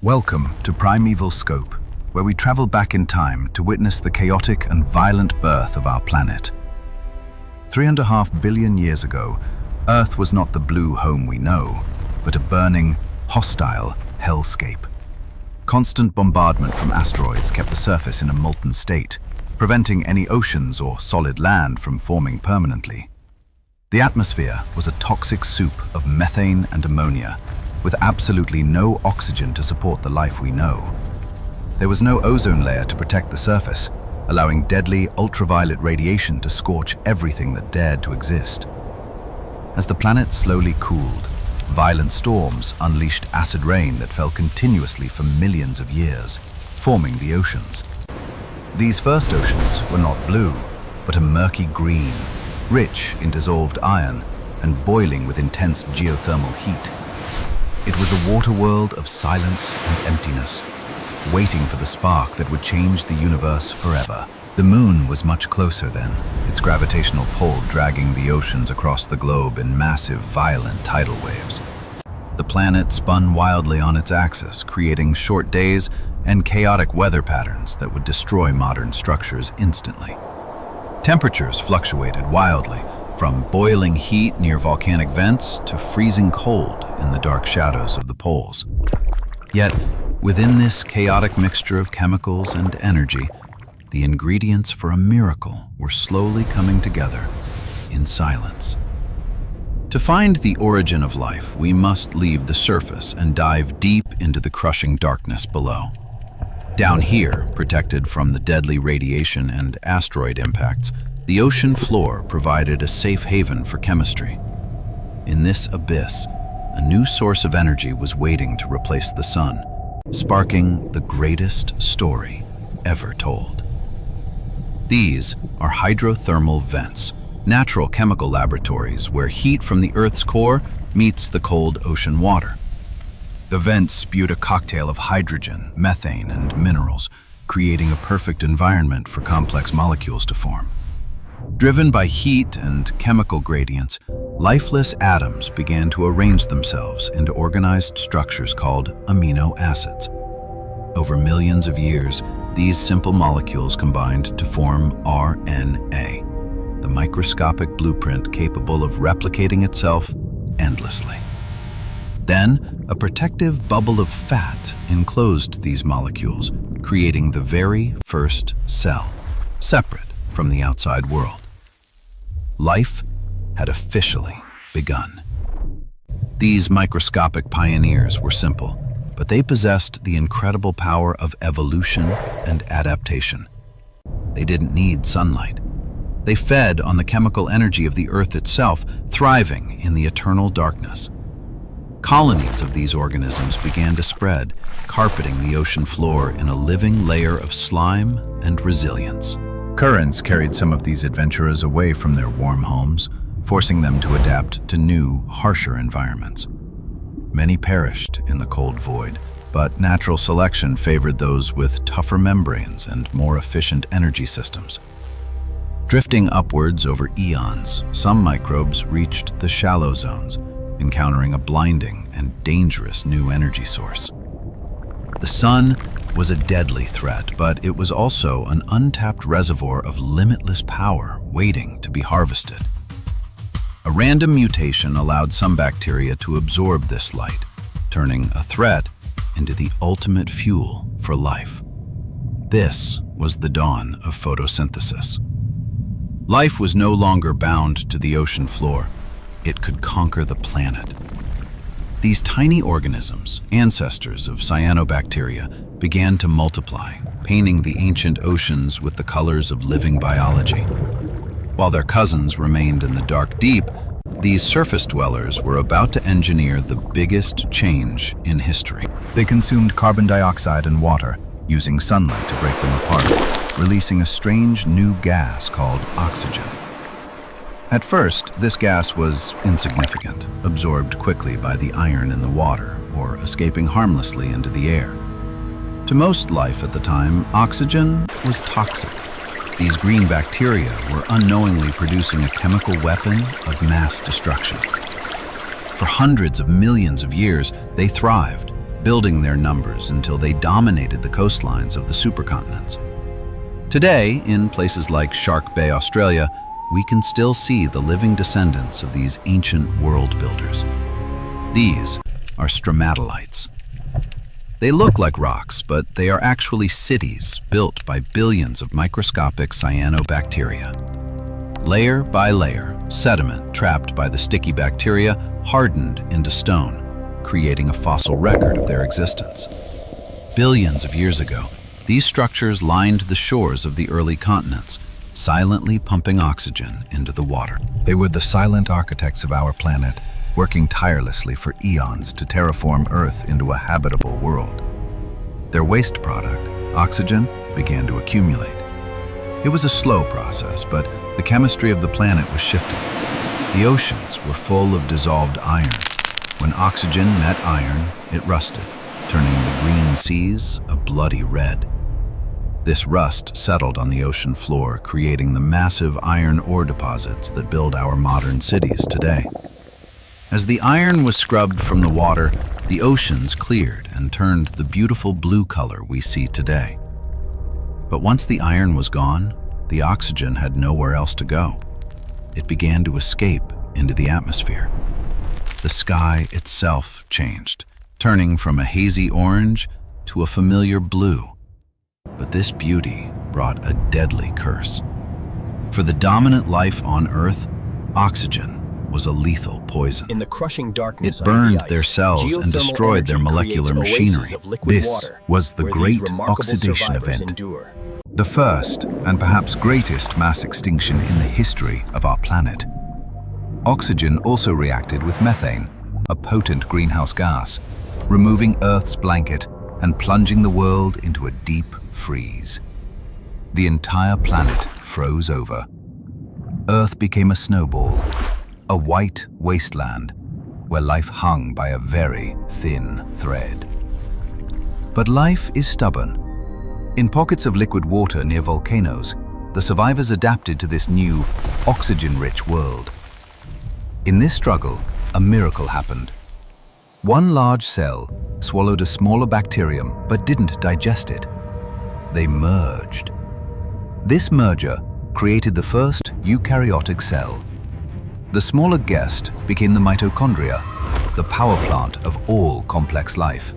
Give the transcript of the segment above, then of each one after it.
Welcome to Primeval Scope, where we travel back in time to witness the chaotic and violent birth of our planet. 3.5 billion years ago, Earth was not the blue home we know, but a burning, hostile hellscape. Constant bombardment from asteroids kept the surface in a molten state, preventing any oceans or solid land from forming permanently. The atmosphere was a toxic soup of methane and ammonia, with absolutely no oxygen to support the life we know. There was no ozone layer to protect the surface, allowing deadly ultraviolet radiation to scorch everything that dared to exist. As the planet slowly cooled, violent storms unleashed acid rain that fell continuously for millions of years, forming the oceans. These first oceans were not blue, but a murky green, rich in dissolved iron and boiling with intense geothermal heat. It was a water world of silence and emptiness, waiting for the spark that would change the universe forever. The moon was much closer then, its gravitational pull dragging the oceans across the globe in massive, violent tidal waves. The planet spun wildly on its axis, creating short days and chaotic weather patterns that would destroy modern structures instantly. Temperatures fluctuated wildly, from boiling heat near volcanic vents to freezing cold in the dark shadows of the poles. Yet, within this chaotic mixture of chemicals and energy, the ingredients for a miracle were slowly coming together in silence. To find the origin of life, we must leave the surface and dive deep into the crushing darkness below. Down here, protected from the deadly radiation and asteroid impacts, the ocean floor provided a safe haven for chemistry. In this abyss, a new source of energy was waiting to replace the sun, sparking the greatest story ever told. These are hydrothermal vents, natural chemical laboratories where heat from the Earth's core meets the cold ocean water. The vents spewed a cocktail of hydrogen, methane, and minerals, creating a perfect environment for complex molecules to form. Driven by heat and chemical gradients, lifeless atoms began to arrange themselves into organized structures called amino acids. Over millions of years, these simple molecules combined to form RNA, the microscopic blueprint capable of replicating itself endlessly. Then, a protective bubble of fat enclosed these molecules, creating the very first cell, separate from the outside world. Life had officially begun. These microscopic pioneers were simple, but they possessed the incredible power of evolution and adaptation. They didn't need sunlight. They fed on the chemical energy of the Earth itself, thriving in the eternal darkness. Colonies of these organisms began to spread, carpeting the ocean floor in a living layer of slime and resilience. Currents carried some of these adventurers away from their warm homes, forcing them to adapt to new, harsher environments. Many perished in the cold void, but natural selection favored those with tougher membranes and more efficient energy systems. Drifting upwards over eons, some microbes reached the shallow zones, encountering a blinding and dangerous new energy source. The sun was a deadly threat, but it was also an untapped reservoir of limitless power waiting to be harvested. A random mutation allowed some bacteria to absorb this light, turning a threat into the ultimate fuel for life. This was the dawn of photosynthesis. Life was no longer bound to the ocean floor. It could conquer the planet. These tiny organisms, ancestors of cyanobacteria, began to multiply, painting the ancient oceans with the colors of living biology. While their cousins remained in the dark deep, these surface dwellers were about to engineer the biggest change in history. They consumed carbon dioxide and water, using sunlight to break them apart, releasing a strange new gas called oxygen. At first, this gas was insignificant, absorbed quickly by the iron in the water or escaping harmlessly into the air. To most life at the time, oxygen was toxic. These green bacteria were unknowingly producing a chemical weapon of mass destruction. For hundreds of millions of years, they thrived, building their numbers until they dominated the coastlines of the supercontinents. Today, in places like Shark Bay, Australia, we can still see the living descendants of these ancient world builders. These are stromatolites. They look like rocks, but they are actually cities built by billions of microscopic cyanobacteria. Layer by layer, sediment trapped by the sticky bacteria hardened into stone, creating a fossil record of their existence. Billions of years ago, these structures lined the shores of the early continents, silently pumping oxygen into the water. They were the silent architects of our planet, working tirelessly for eons to terraform Earth into a habitable world. Their waste product, oxygen, began to accumulate. It was a slow process, but the chemistry of the planet was shifting. The oceans were full of dissolved iron. When oxygen met iron, it rusted, turning the green seas a bloody red. This rust settled on the ocean floor, creating the massive iron ore deposits that build our modern cities today. As the iron was scrubbed from the water, the oceans cleared and turned the beautiful blue color we see today. But once the iron was gone, the oxygen had nowhere else to go. It began to escape into the atmosphere. The sky itself changed, turning from a hazy orange to a familiar blue. But this beauty brought a deadly curse. For the dominant life on Earth, oxygen was a lethal poison. In the crushing darkness it burned of the ice, their cells and destroyed their molecular machinery. This was the Great Oxidation Event, the first and perhaps greatest mass extinction in the history of our planet. Oxygen also reacted with methane, a potent greenhouse gas, removing Earth's blanket and plunging the world into a deep freeze. The entire planet froze over. Earth became a snowball, a white wasteland where life hung by a very thin thread. But life is stubborn. In pockets of liquid water near volcanoes, the survivors adapted to this new, oxygen-rich world. In this struggle, a miracle happened. One large cell swallowed a smaller bacterium but didn't digest it. They merged. This merger created the first eukaryotic cell. The smaller guest became the mitochondria, the power plant of all complex life.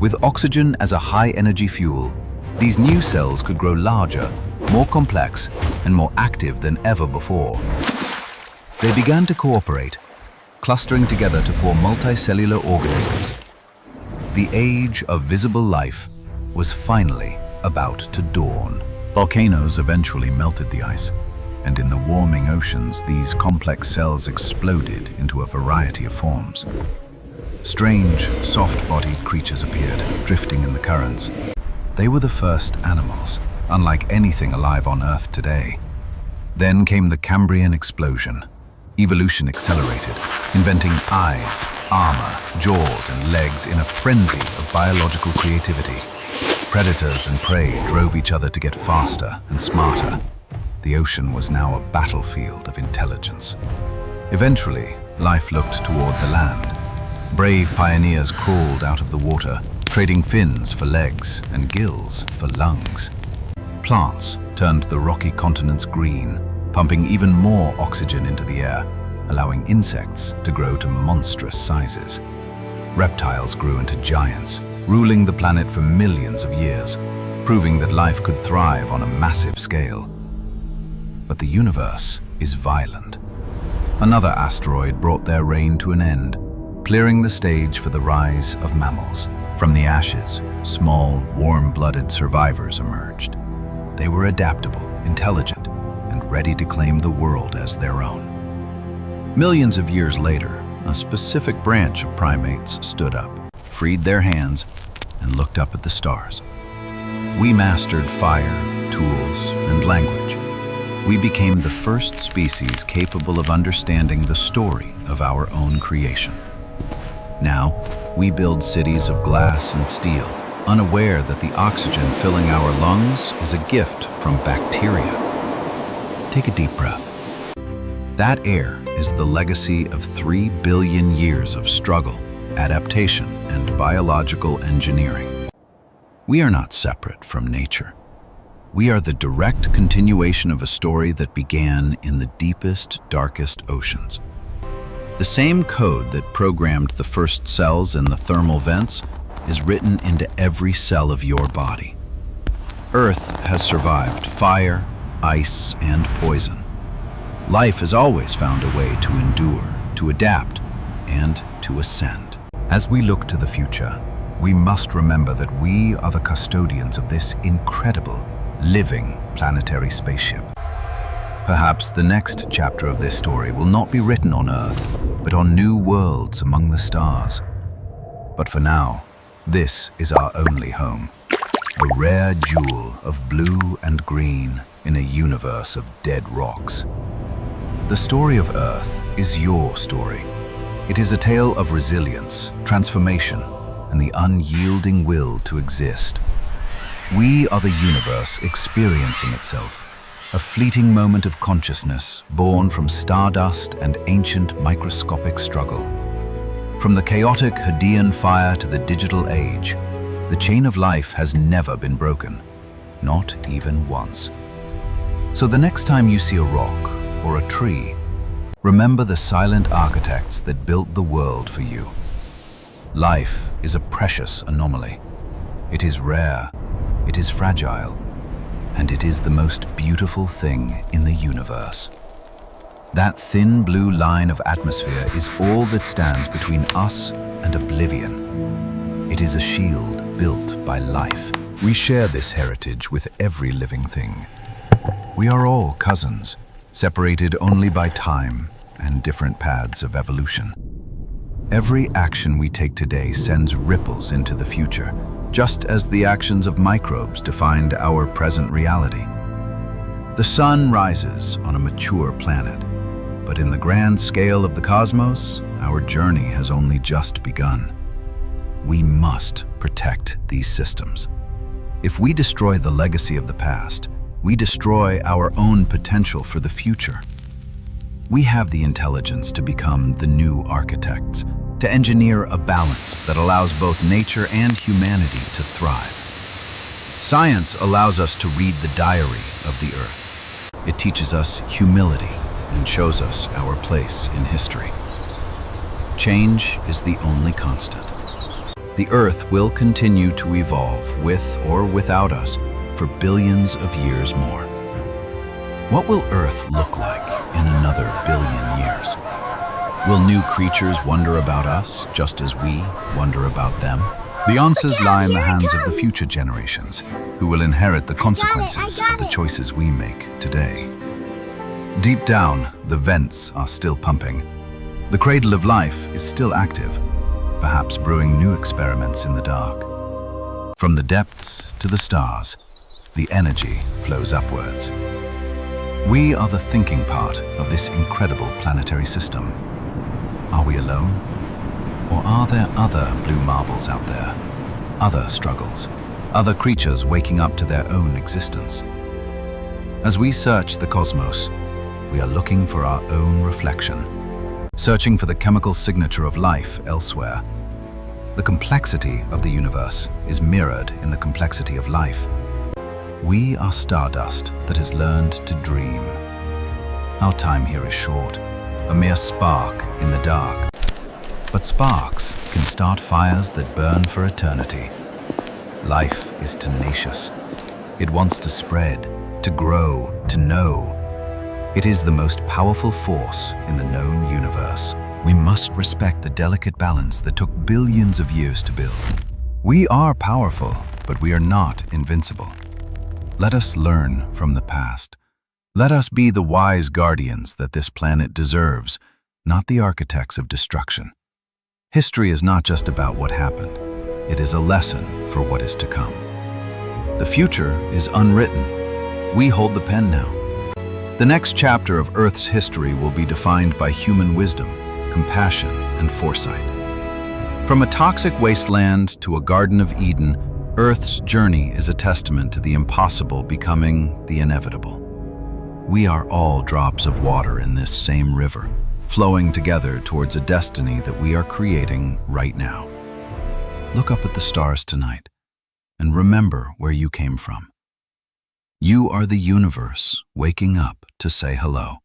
With oxygen as a high-energy fuel, these new cells could grow larger, more complex, and more active than ever before. They began to cooperate, clustering together to form multicellular organisms. The age of visible life was finally about to dawn. Volcanoes eventually melted the ice, and in the warming oceans, these complex cells exploded into a variety of forms. Strange, soft-bodied creatures appeared, drifting in the currents. They were the first animals, unlike anything alive on Earth today. Then came the Cambrian explosion. Evolution accelerated, inventing eyes, armor, jaws, and legs in a frenzy of biological creativity. Predators and prey drove each other to get faster and smarter. The ocean was now a battlefield of intelligence. Eventually, life looked toward the land. Brave pioneers crawled out of the water, trading fins for legs and gills for lungs. Plants turned the rocky continents green, pumping even more oxygen into the air, allowing insects to grow to monstrous sizes. Reptiles grew into giants, ruling the planet for millions of years, proving that life could thrive on a massive scale. But the universe is violent. Another asteroid brought their reign to an end, clearing the stage for the rise of mammals. From the ashes, small, warm-blooded survivors emerged. They were adaptable, intelligent, and ready to claim the world as their own. Millions of years later, a specific branch of primates stood up, freed their hands, and looked up at the stars. We mastered fire, tools, and language. We became the first species capable of understanding the story of our own creation. Now, we build cities of glass and steel, unaware that the oxygen filling our lungs is a gift from bacteria. Take a deep breath. That air is the legacy of 3 billion years of struggle, adaptation, and biological engineering. We are not separate from nature. We are the direct continuation of a story that began in the deepest, darkest oceans. The same code that programmed the first cells in the thermal vents is written into every cell of your body. Earth has survived fire, ice, and poison. Life has always found a way to endure, to adapt, and to ascend. As we look to the future, we must remember that we are the custodians of this incredible, living planetary spaceship. Perhaps the next chapter of this story will not be written on Earth, but on new worlds among the stars. But for now, this is our only home, a rare jewel of blue and green in a universe of dead rocks. The story of Earth is your story. It is a tale of resilience, transformation, and the unyielding will to exist. We are the universe experiencing itself, a fleeting moment of consciousness born from stardust and ancient microscopic struggle. From the chaotic Hadean fire to the digital age, the chain of life has never been broken, not even once. So the next time you see a rock or a tree, remember the silent architects that built the world for you. Life is a precious anomaly. It is rare, it is fragile, and it is the most beautiful thing in the universe. That thin blue line of atmosphere is all that stands between us and oblivion. It is a shield built by life. We share this heritage with every living thing. We are all cousins, separated only by time and different paths of evolution. Every action we take today sends ripples into the future, just as the actions of microbes defined our present reality. The sun rises on a mature planet, but in the grand scale of the cosmos, our journey has only just begun. We must protect these systems. If we destroy the legacy of the past, we destroy our own potential for the future. We have the intelligence to become the new architects, to engineer a balance that allows both nature and humanity to thrive. Science allows us to read the diary of the Earth. It teaches us humility and shows us our place in history. Change is the only constant. The Earth will continue to evolve with or without us for billions of years more. What will Earth look like in another billion years? Will new creatures wonder about us just as we wonder about them? The answers lie in the hands of the future generations, who will inherit the consequences of the choices we make today. Deep down, the vents are still pumping. The cradle of life is still active, perhaps brewing new experiments in the dark. From the depths to the stars, the energy flows upwards. We are the thinking part of this incredible planetary system. Are we alone? Or are there other blue marbles out there? Other struggles? Other creatures waking up to their own existence? As we search the cosmos, we are looking for our own reflection, searching for the chemical signature of life elsewhere. The complexity of the universe is mirrored in the complexity of life. We are stardust that has learned to dream. Our time here is short, a mere spark in the dark. But sparks can start fires that burn for eternity. Life is tenacious. It wants to spread, to grow, to know. It is the most powerful force in the known universe. We must respect the delicate balance that took billions of years to build. We are powerful, but we are not invincible. Let us learn from the past. Let us be the wise guardians that this planet deserves, not the architects of destruction. History is not just about what happened. It is a lesson for what is to come. The future is unwritten. We hold the pen now. The next chapter of Earth's history will be defined by human wisdom, compassion, and foresight. From a toxic wasteland to a Garden of Eden, Earth's journey is a testament to the impossible becoming the inevitable. We are all drops of water in this same river, flowing together towards a destiny that we are creating right now. Look up at the stars tonight and remember where you came from. You are the universe waking up to say hello.